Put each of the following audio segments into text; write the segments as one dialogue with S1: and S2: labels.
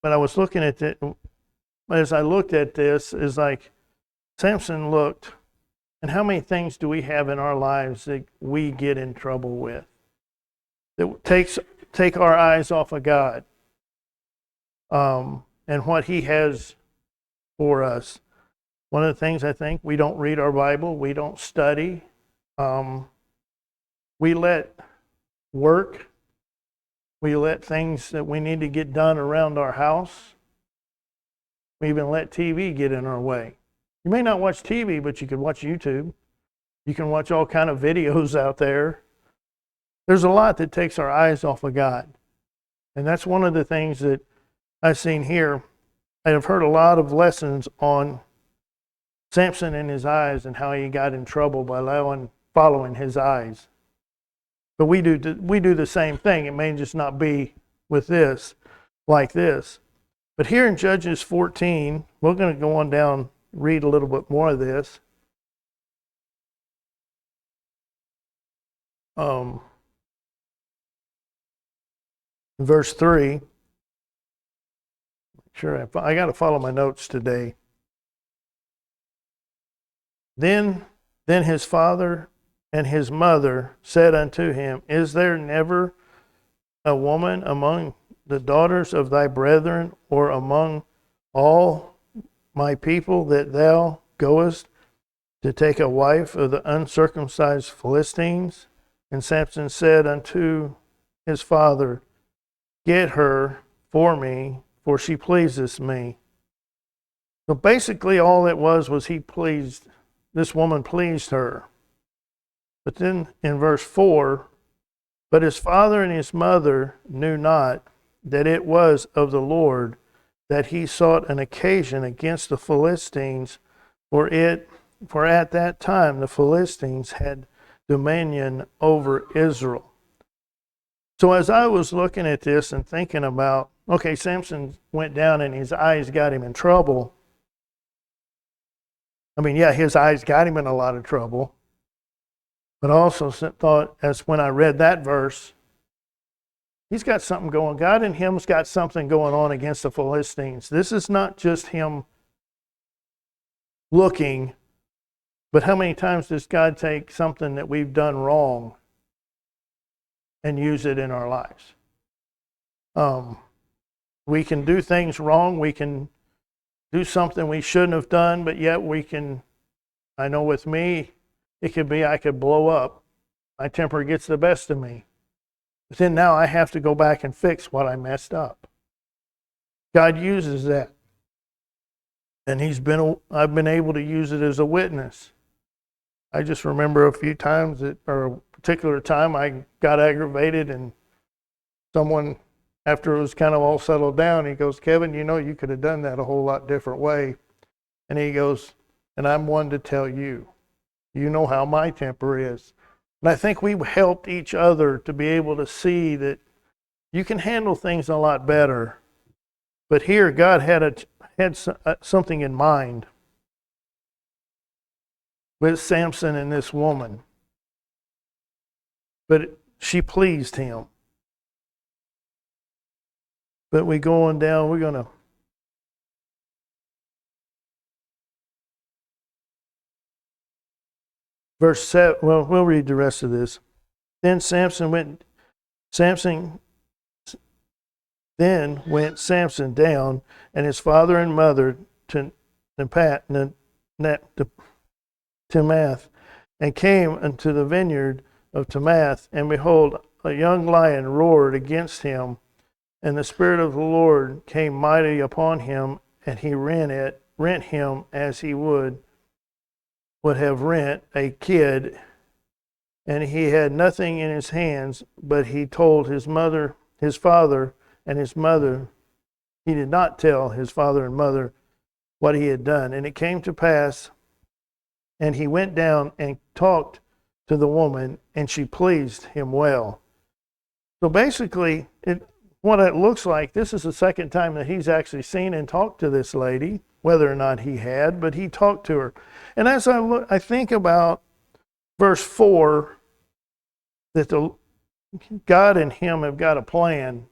S1: but I was looking at it, as I looked at this, is like Samson looked, and how many things do we have in our lives that we get in trouble with? That take our eyes off of God, and what He has for us. One of the things, I think, we don't read our Bible, we don't study. We let work, we let things that we need to get done around our house, we even let TV get in our way. You may not watch TV, but you could watch YouTube. You can watch all kind of videos out there. There's a lot that takes our eyes off of God. And that's one of the things that I've seen here. I have heard a lot of lessons on Samson and his eyes and how he got in trouble by following his eyes. But we do the same thing. It may just not be with this, like this. But here in Judges 14, we're going to go on down, read a little bit more of this. Verse 3. Sure, I got to follow my notes today. Then his father and his mother said unto him, Is there never a woman among the daughters of thy brethren, or among all my people, that thou goest to take a wife of the uncircumcised Philistines? And Samson said unto his father, Get her for me, for she pleases me. So basically all it was this woman pleased her. But then in verse 4, but his father and his mother knew not that it was of the Lord that he sought an occasion against the Philistines, for at that time the Philistines had dominion over Israel. So as I was looking at this and thinking about, okay, Samson went down and his eyes got him in trouble. I mean, yeah, his eyes got him in a lot of trouble. But I also thought, as when I read that verse, he's got something going. God in him's got something going on against the Philistines. This is not just him looking, but how many times does God take something that we've done wrong and use it in our lives? We can do things wrong. We can do something we shouldn't have done, but yet I know with me, it could be I could blow up. My temper gets the best of me. But then now I have to go back and fix what I messed up. God uses that. And I've been able to use it as a witness. I just remember a few times or a particular time I got aggravated, and someone, after it was kind of all settled down, he goes, Kevin, you could have done that a whole lot different way. And he goes, and I'm one to tell you. You know how my temper is. And I think we helped each other to be able to see that you can handle things a lot better. But here, God had something in mind with Samson and this woman. But she pleased him. But we go on down, we're going to verse 7, well, we'll read the rest of this. Then went Samson down, and his father and mother to Timath, and came unto the vineyard of Timath, and behold, a young lion roared against him, and the Spirit of the Lord came mighty upon him, and he rent him as he would have rent a kid, and he had nothing in his hands, but he told his father and his mother. He did not tell his father and mother what he had done. And it came to pass, and he went down and talked to the woman, and she pleased him well. So basically, what it looks like, this is the second time that he's actually seen and talked to this lady, whether or not he had, but he talked to her. And as I think about verse 4, that God and him have got a plan.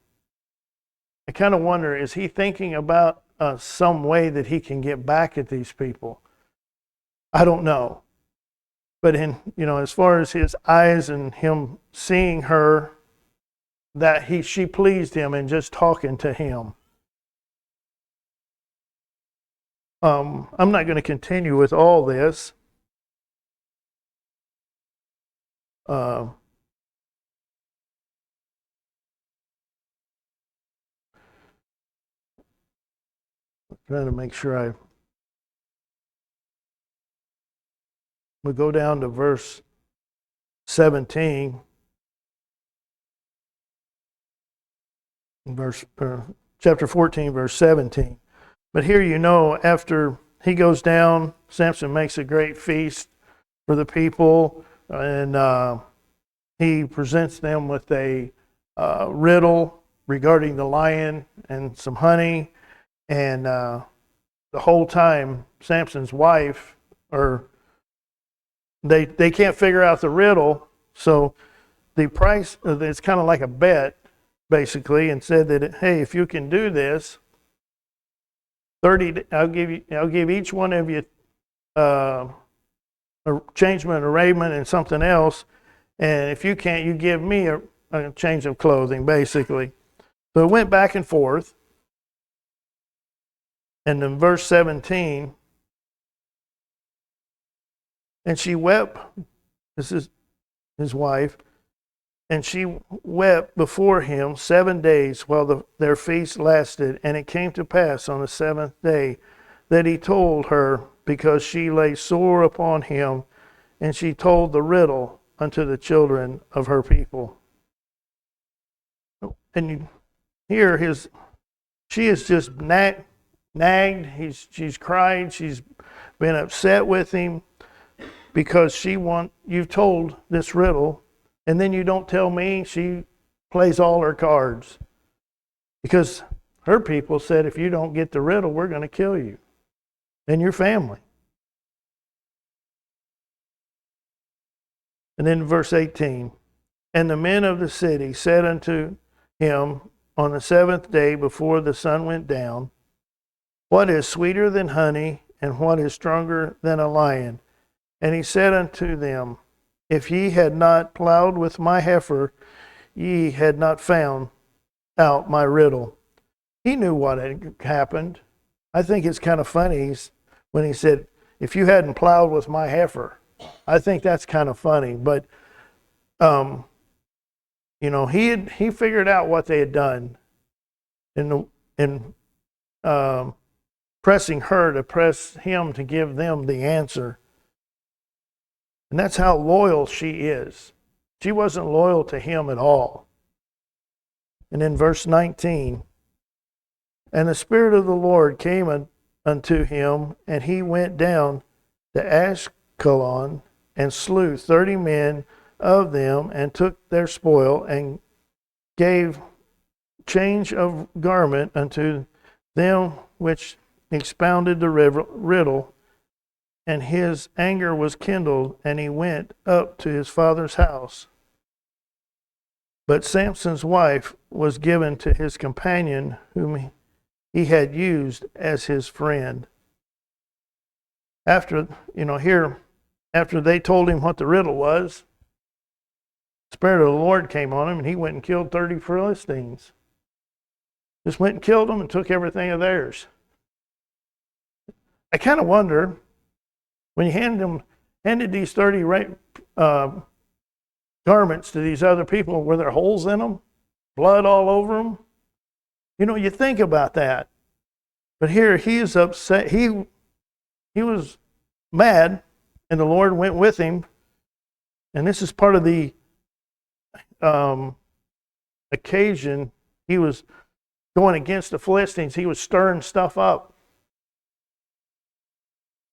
S1: I kind of wonder, is he thinking about some way that he can get back at these people? I don't know. But as far as his eyes and him seeing her, that she pleased him in just talking to him. I'm not going to continue with all this. Uh, Trying to make sure we go down to verse 17, chapter 14, verse 17. But here, after he goes down, Samson makes a great feast for the people, and he presents them with a riddle regarding the lion and some honey. And the whole time, Samson's wife, or they can't figure out the riddle, so the price, it's kind of like a bet, basically, and said that, hey, if you can do this, I'll give each one of you a changement, a raiment, and something else, and if you can't, you give me a change of clothing, basically. So it went back and forth. And in verse 17, and she wept, this is his wife, and she wept before him 7 days while their feast lasted. And it came to pass on the seventh day that he told her, because she lay sore upon him, and she told the riddle unto the children of her people. And you hear she is just nagged. She's cried. She's been upset with him because you've told this riddle, and then you don't tell me. She plays all her cards because her people said, if you don't get the riddle, we're going to kill you and your family. And then verse 18, and the men of the city said unto him on the seventh day before the sun went down, what is sweeter than honey, and what is stronger than a lion? And he said unto them, if ye had not plowed with my heifer, ye had not found out my riddle. He knew what had happened. I think it's kind of funny when he said, if you hadn't plowed with my heifer. I think that's kind of funny. But, he figured out what they had done in pressing her to press him to give them the answer. And that's how loyal she is. She wasn't loyal to him at all. And in verse 19, and the Spirit of the Lord came unto him, and he went down to Ashkelon, and slew 30 men of them, and took their spoil, and gave change of garment unto them which expounded the riddle, and his anger was kindled, and he went up to his father's house. But Samson's wife was given to his companion, whom he had used as his friend. After they told him what the riddle was, the Spirit of the Lord came on him, and he went and killed 30 Philistines. Just went and killed them and took everything of theirs. I kind of wonder, when you handed these 30 garments to these other people, were there holes in them? Blood all over them? You think about that. But here he is upset. He was mad, and the Lord went with him. And this is part of the occasion. He was going against the Philistines. He was stirring stuff up.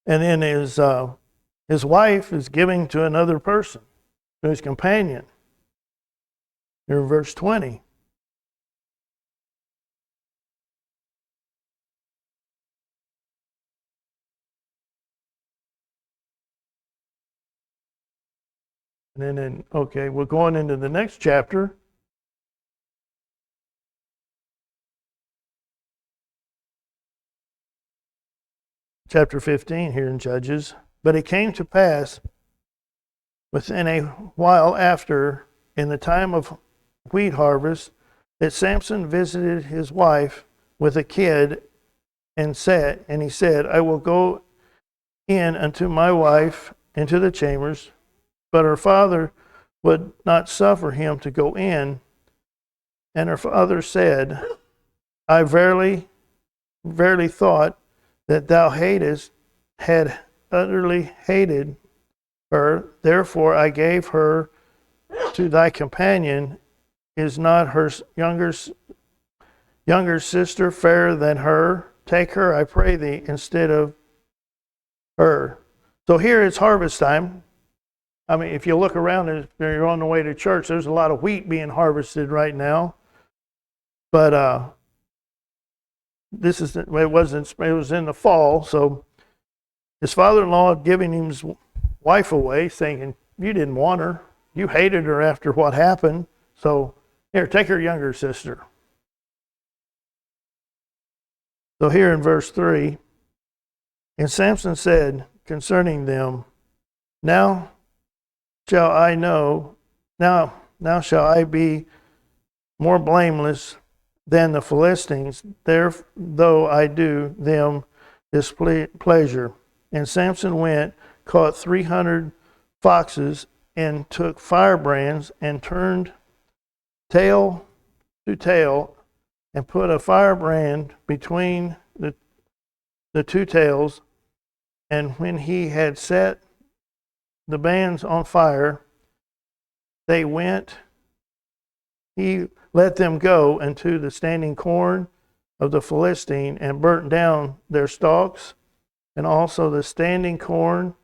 S1: And then his wife is giving to another person, to his companion. Here in verse 20. And then, we're going into the next chapter. chapter 15 here in Judges. But it came to pass within a while after, in the time of wheat harvest, that Samson visited his wife with a kid, and he said, I will go in unto my wife into the chambers. But her father would not suffer him to go in. And her father said, I verily thought that thou had utterly hated her, therefore I gave her to thy companion. Is not her younger sister fairer than her? Take her, I pray thee, instead of her. So here it's harvest time. I mean, if you look around, you're on the way to church, there's a lot of wheat being harvested right now. But it was in the fall, so his father-in-law giving his wife away, thinking, you didn't want her. You hated her after what happened. So here, take her younger sister. So here in verse 3, and Samson said concerning them, now shall I be more blameless than the Philistines, though I do them displeasure. And Samson went, caught 300 foxes, and took firebrands, and turned tail to tail, and put a firebrand between the two tails. And when he had set the bands on fire, he let them go into the standing corn of the Philistine, and burnt down their stalks, and also the standing corn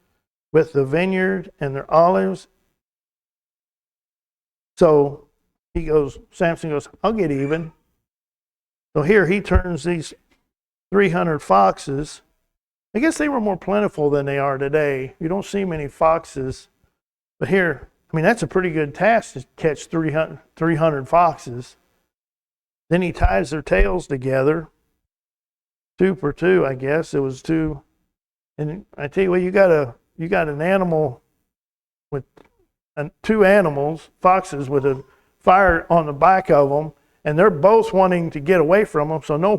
S1: with the vineyard and their olives. So Samson goes, I'll get even. So here he turns these 300 foxes. I guess they were more plentiful than they are today. You don't see many foxes. But here, I mean, that's a pretty good task to catch 300 foxes. Then he ties their tails together, 2 per 2, I guess. It was 2. And I tell you what, you got an animal with 2 animals, foxes, with a fire on the back of them, and they're both wanting to get away from them, so no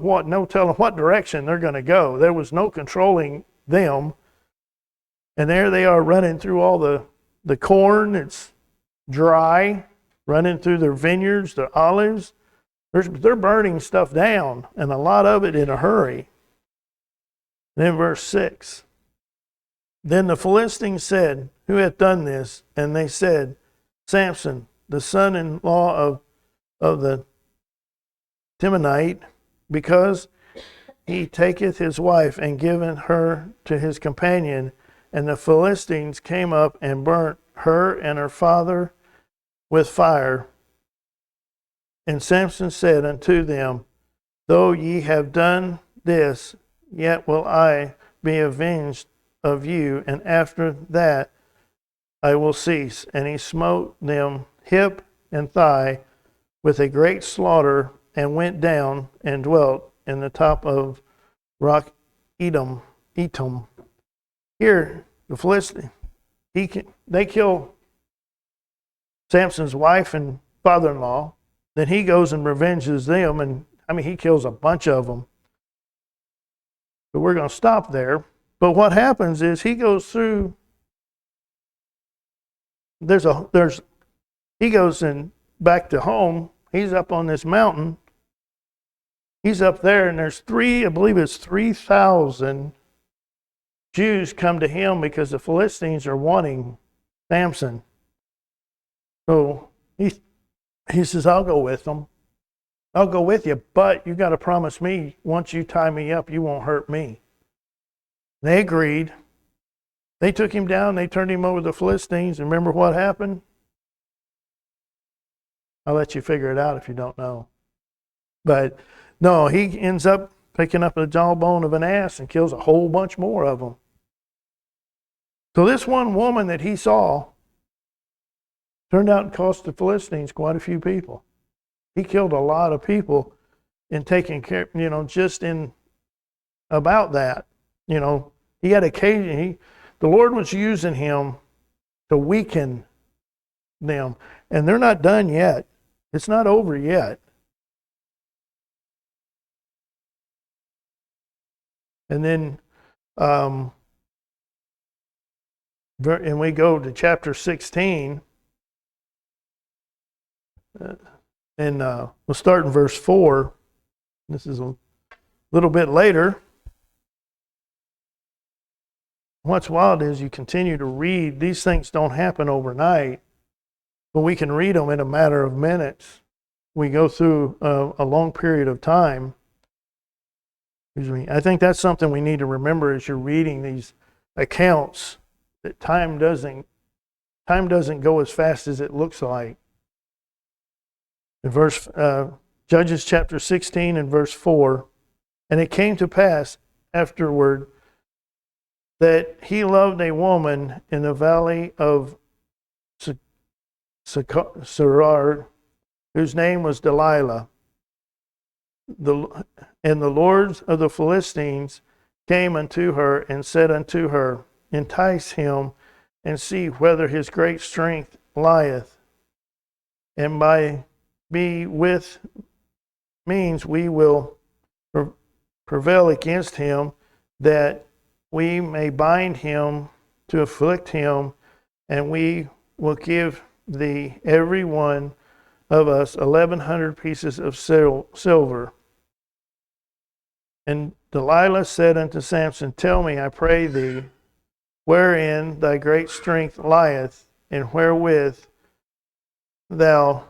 S1: telling what direction they're going to go. There was no controlling them. And there they are running through all the corn. It's dry, running through their vineyards, their olives. They're burning stuff down, and a lot of it in a hurry. Then verse 6. Then the Philistines said, who hath done this? And they said, Samson, the son-in-law of the Timonite, because he taketh his wife and given her to his companion. And the Philistines came up and burnt her and her father with fire. And Samson said unto them, though ye have done this, yet will I be avenged of you, and after that I will cease. And he smote them hip and thigh with a great slaughter, and went down and dwelt in the top of rock Etam. Here, the Philistines, they kill Samson's wife and father-in-law. Then he goes and revenges them, and he kills a bunch of them. But we're going to stop there. But what happens is he goes through. He goes in back to home. He's up on this mountain. He's up there, and there's 3,000 Jews come to him because the Philistines are wanting Samson. So he says, I'll go with them. I'll go with you, but you got to promise me once you tie me up, you won't hurt me. They agreed. They took him down. They turned him over to the Philistines. And remember what happened? I'll let you figure it out if you don't know. But no, he ends up picking up the jawbone of an ass and kills a whole bunch more of them. So this one woman that he saw turned out to cost the Philistines quite a few people. He killed a lot of people in taking care, just in about that. He had occasion. The Lord was using him to weaken them. And they're not done yet. It's not over yet. And then, and we go to chapter 16. And we'll start in verse 4. This is a little bit later. What's wild is you continue to read. These things don't happen overnight, but we can read them in a matter of minutes. We go through a long period of time. I think that's something we need to remember as you're reading these accounts, that time doesn't go as fast as it looks like. In Judges chapter 16 and verse 4, and it came to pass afterward that he loved a woman in the valley of Serar, whose name was Delilah. And the lords of the Philistines came unto her and said unto her, entice him and see whether his great strength lieth, and by be with means we will prevail against him, that we may bind him to afflict him, and we will give thee every one of us 1,100 pieces of silver. And Delilah said unto Samson, tell me, I pray thee, wherein thy great strength lieth, and wherewith thou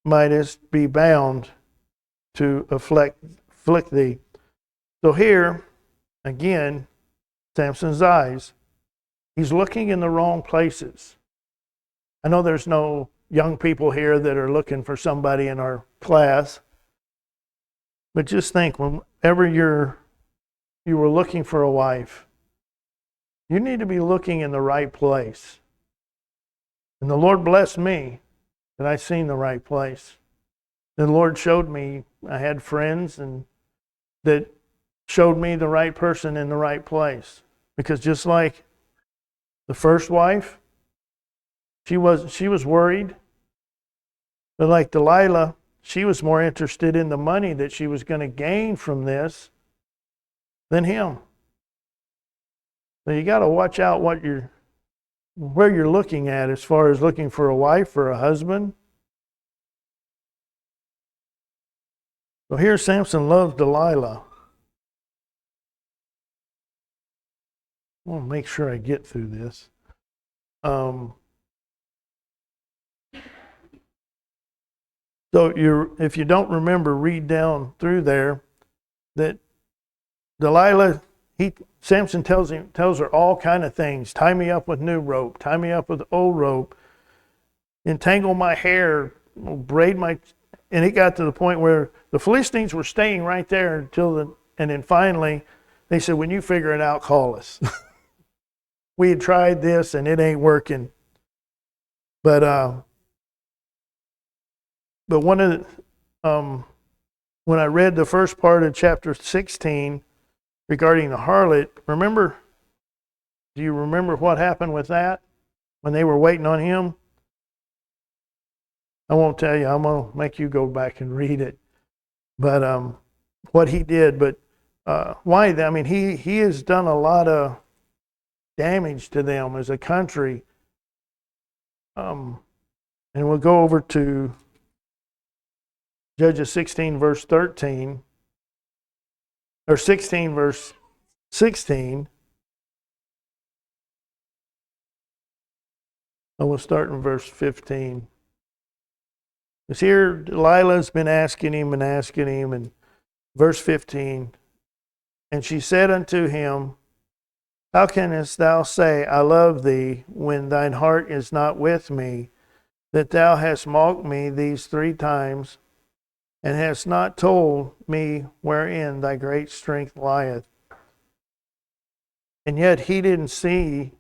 S1: mightest be bound to afflict thee. So here, again, Samson's eyes, he's looking in the wrong places. I know there's no young people here that are looking for somebody in our class, but just think, whenever you were looking for a wife, you need to be looking in the right place. And the Lord blessed me that I seen the right place. The Lord showed me, I had friends and that showed me the right person in the right place. Because just like the first wife, she was worried. But like Delilah, she was more interested in the money that she was going to gain from this than him. So you got to watch out where you're looking at as far as looking for a wife or a husband. So here Samson loved Delilah. I want to make sure I get through this. So if you don't remember, read down through there that Delilah, Samson tells her all kind of things. Tie me up with new rope, tie me up with old rope, entangle my hair, braid my, and it got to the point where the Philistines were staying right there and then finally they said, when you figure it out, call us. We had tried this and it ain't working. But one of the, when I read the first part of chapter 16 regarding the harlot, do you remember what happened with that when they were waiting on him? I won't tell you. I'm going to make you go back and read it. But what he did, but why? I mean, he has done a lot of damage to them as a country. And we'll go over to Judges 16, verse 13, or 16, verse 16. And we'll start in verse 15. Because here Delilah's been asking him, and verse 15, and she said unto him, how canst thou say, I love thee, when thine heart is not with me, that thou hast mocked me these 3 times, and hast not told me wherein thy great strength lieth? And yet he didn't see.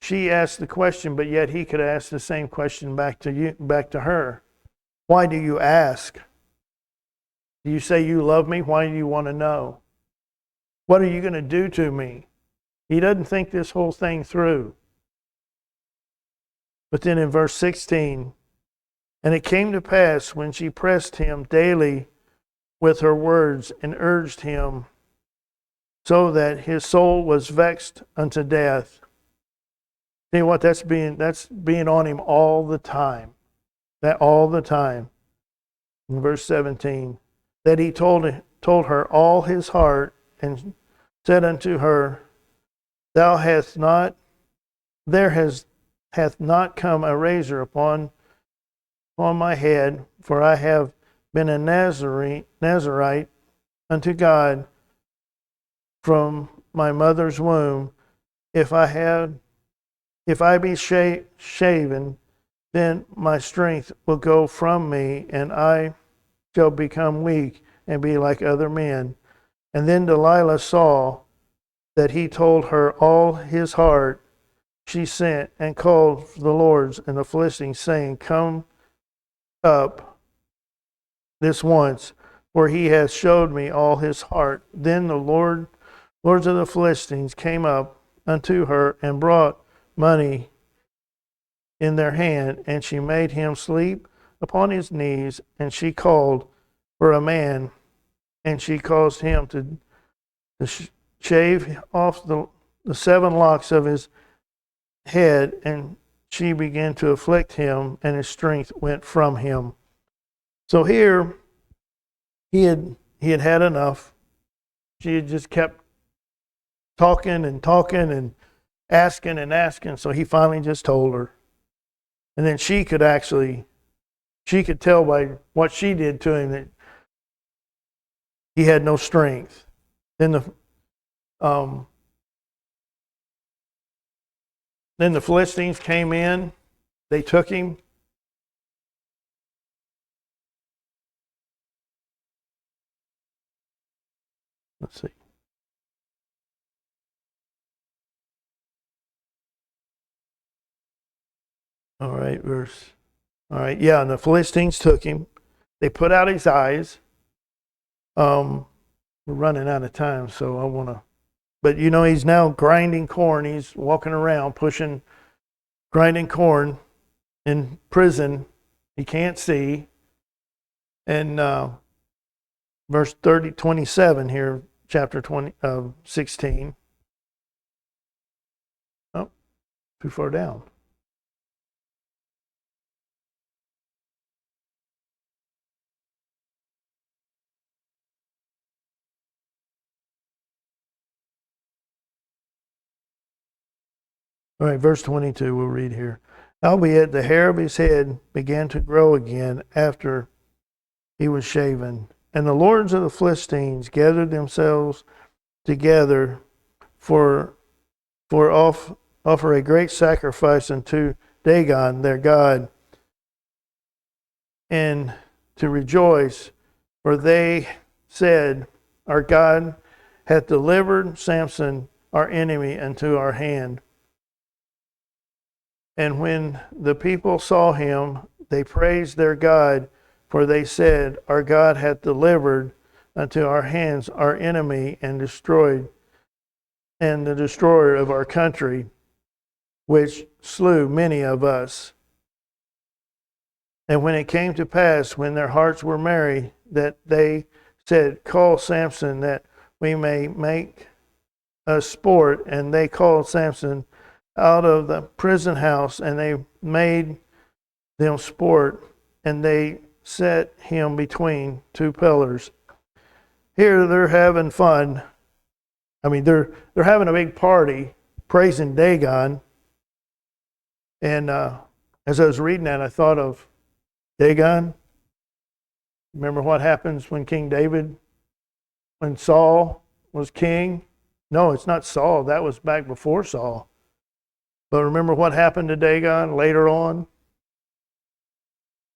S1: She asked the question, but yet he could ask the same question back to her. Why do you ask? Do you say you love me? Why do you want to know? What are you going to do to me? He doesn't think this whole thing through. But then in verse 16, and it came to pass when she pressed him daily with her words and urged him so that his soul was vexed unto death. You know what? That's being on him all the time. That all the time. In verse 17, that he told her all his heart and said unto her, hath not come a razor upon my head, for I have been a Nazarite unto God from my mother's womb. If I be shaven, then my strength will go from me, and I shall become weak and be like other men. And then Delilah saw that he told her all his heart. She sent and called the lords and the Philistines, saying, Come up this once, for he hath showed me all his heart. Then the lords of the Philistines came up unto her and brought money in their hand, and she made him sleep upon his knees, and she called for a man, and she caused him to shave off the 7 locks of his head, and she began to afflict him, and his strength went from him. So here he had enough. She had just kept talking and asking, so he finally just told her. And then she could tell by what she did to him that he had no strength. Then the Philistines came in. They took him. Let's see. All right, yeah, and the Philistines took him. They put out his eyes. We're running out of time, so I want to. But he's now grinding corn. He's walking around grinding corn in prison. He can't see. And verse 27 here, chapter 16. Oh, too far down. All right, verse 22, we'll read here. Howbeit the hair of his head began to grow again after he was shaven. And the lords of the Philistines gathered themselves together for offer a great sacrifice unto Dagon, their God, and to rejoice, for they said, Our God hath delivered Samson, our enemy, into our hand. And when the people saw him, they praised their God, for they said, Our God hath delivered unto our hands our enemy, and destroyed, and the destroyer of our country, which slew many of us. And when it came to pass, when their hearts were merry, that they said, Call Samson, that we may make us sport. And they called Samson out of the prison house, and they made them sport, and they set him between 2 pillars. Here they're having fun. I mean, they're having a big party praising Dagon. And as I was reading that, I thought of Dagon. Remember what happens when when Saul was king? No, it's not Saul. That was back before Saul. But remember what happened to Dagon later on?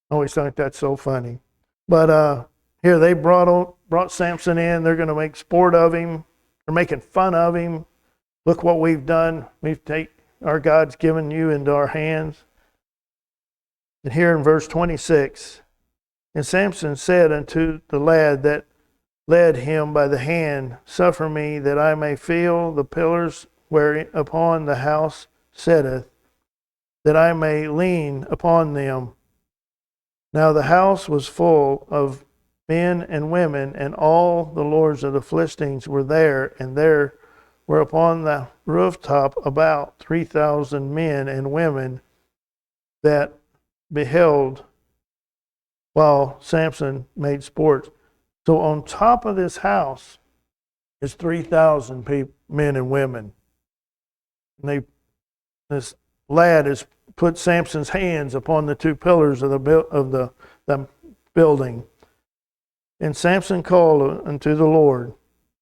S1: I always think that's so funny. But here they brought Samson in. They're going to make sport of him. They're making fun of him. Look what we've done. Our God's given you into our hands. And here in verse 26, and Samson said unto the lad that led him by the hand. Suffer me that I may feel the pillars whereupon the house sitteth, that I may lean upon them. Now the house was full of men and women, and all the lords of the Philistines were there, and there were upon the rooftop about 3,000 men and women that beheld while Samson made sport. So on top of this house is 3,000 men and women. And this lad has put Samson's hands upon the two pillars of the building. And Samson called unto the Lord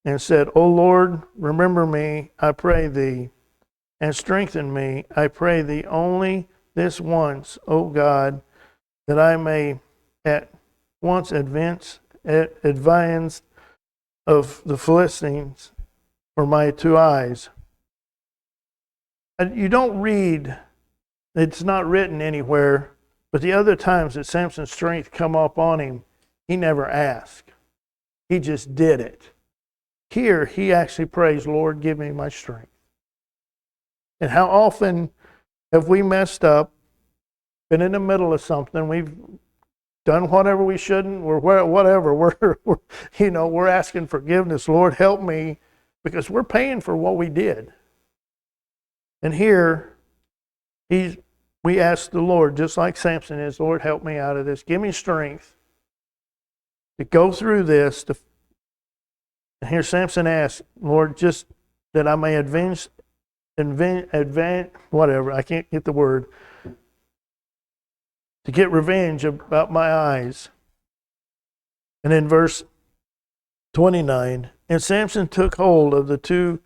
S1: and said, O Lord, remember me, I pray thee, and strengthen me, I pray thee, only this once, O God, that I may at once advance of the Philistines for my two eyes. And you don't read, it's not written anywhere, but the other times that Samson's strength come up on him, he never asked. He just did it. Here, he actually prays, Lord, give me my strength. And how often have we messed up, been in the middle of something, we've done whatever we shouldn't, or whatever, we're asking forgiveness. Lord, help me, because we're paying for what we did. And here, we ask the Lord, just like Samson is, Lord, help me out of this. Give me strength to go through this. And here Samson asks, Lord, just that I may advance, whatever, I can't get the word, to get revenge about my eyes. And in verse 29, and Samson took hold of the two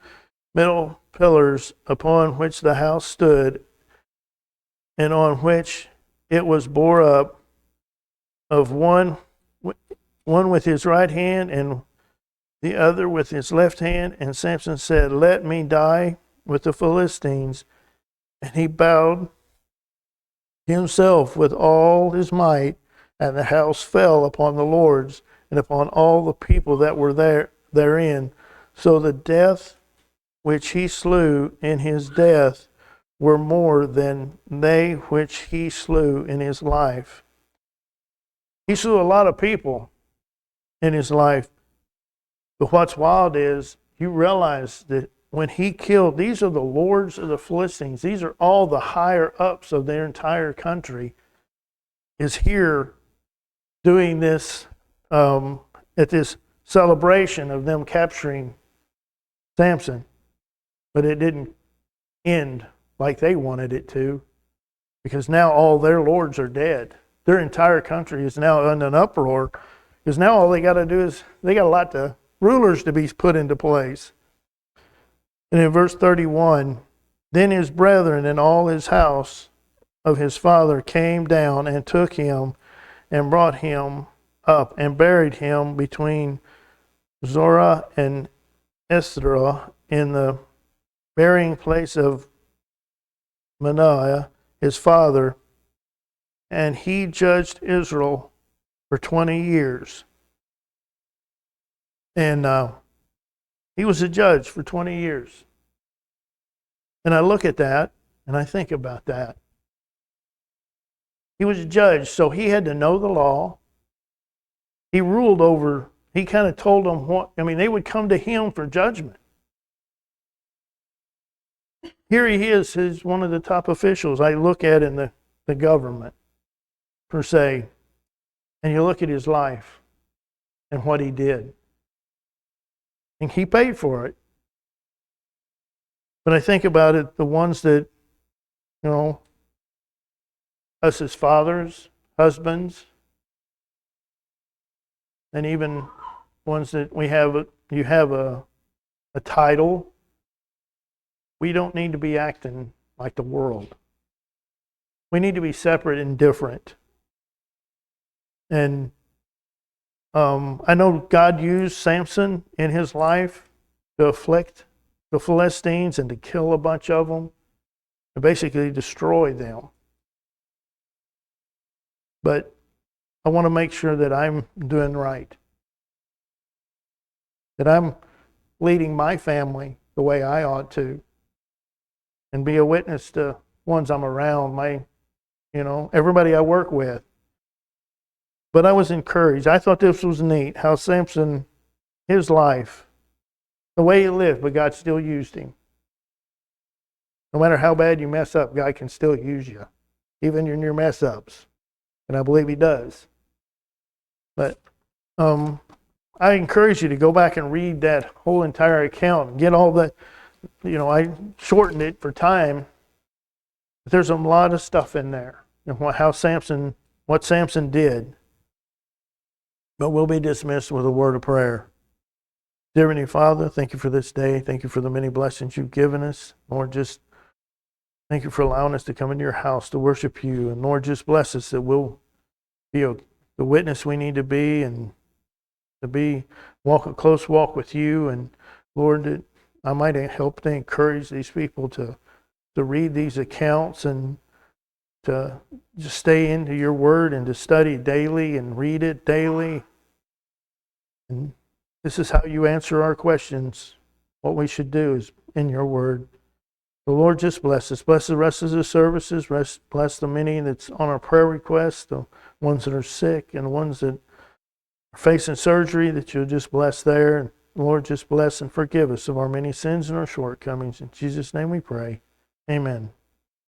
S1: middle pillars upon which the house stood, and on which it was bore up, of one with his right hand and the other with his left hand. And Samson said, let me die with the Philistines. And he bowed himself with all his might, and the house fell upon the lords and upon all the people that were therein. So the death which he slew in his death were more than they which he slew in his life. He slew a lot of people in his life. But what's wild is you realize that when he killed, these are the lords of the Philistines. These are all the higher ups of their entire country, is here doing this at this celebration of them capturing Samson. But it didn't end like they wanted it to, because now all their lords are dead. Their entire country is now in an uproar, because now all they got to do is, they got a lot of rulers to be put into place. And in verse 31, then his brethren and all his house of his father came down and took him and brought him up and buried him between Zorah and Esthra in the burying place of Manoah, his father, and he judged Israel for 20 years. And he was a judge for 20 years. And I look at that, and I think about that. He was a judge, so he had to know the law. He ruled over, he kind of told them they would come to him for judgment. Here he is, he's one of the top officials I look at in the government, per se. And you look at his life and what he did. And he paid for it. But I think about it, the ones that, us as fathers, husbands, and even ones that you have a title. We don't need to be acting like the world. We need to be separate and different. And I know God used Samson in his life to afflict the Philistines and to kill a bunch of them, to basically destroy them. But I want to make sure that I'm doing right. that I'm leading my family the way I ought to, and be a witness to ones I'm around, everybody I work with. But I was encouraged. I thought this was neat, how Samson, his life, the way he lived, but God still used him. No matter how bad you mess up, God can still use you, even in your mess ups. And I believe he does. But I encourage you to go back and read that whole entire account and get all the, I shortened it for time. But there's a lot of stuff in there and what Samson did. But we'll be dismissed with a word of prayer. Dear Heavenly Father, thank you for this day. Thank you for the many blessings you've given us. Lord, just thank you for allowing us to come into your house to worship you. And Lord, just bless us that we'll be the witness we need to be, and to walk a close walk with you. And Lord, that I might help to encourage these people to read these accounts and to just stay into your word and to study daily and read it daily. And this is how you answer our questions. What we should do is in your word. The Lord, just bless us. Bless the rest of the services. Bless the many that's on our prayer requests, the ones that are sick and the ones that are facing surgery, that you'll just bless there. And Lord, just bless and forgive us of our many sins and our shortcomings. In Jesus' name we pray. Amen.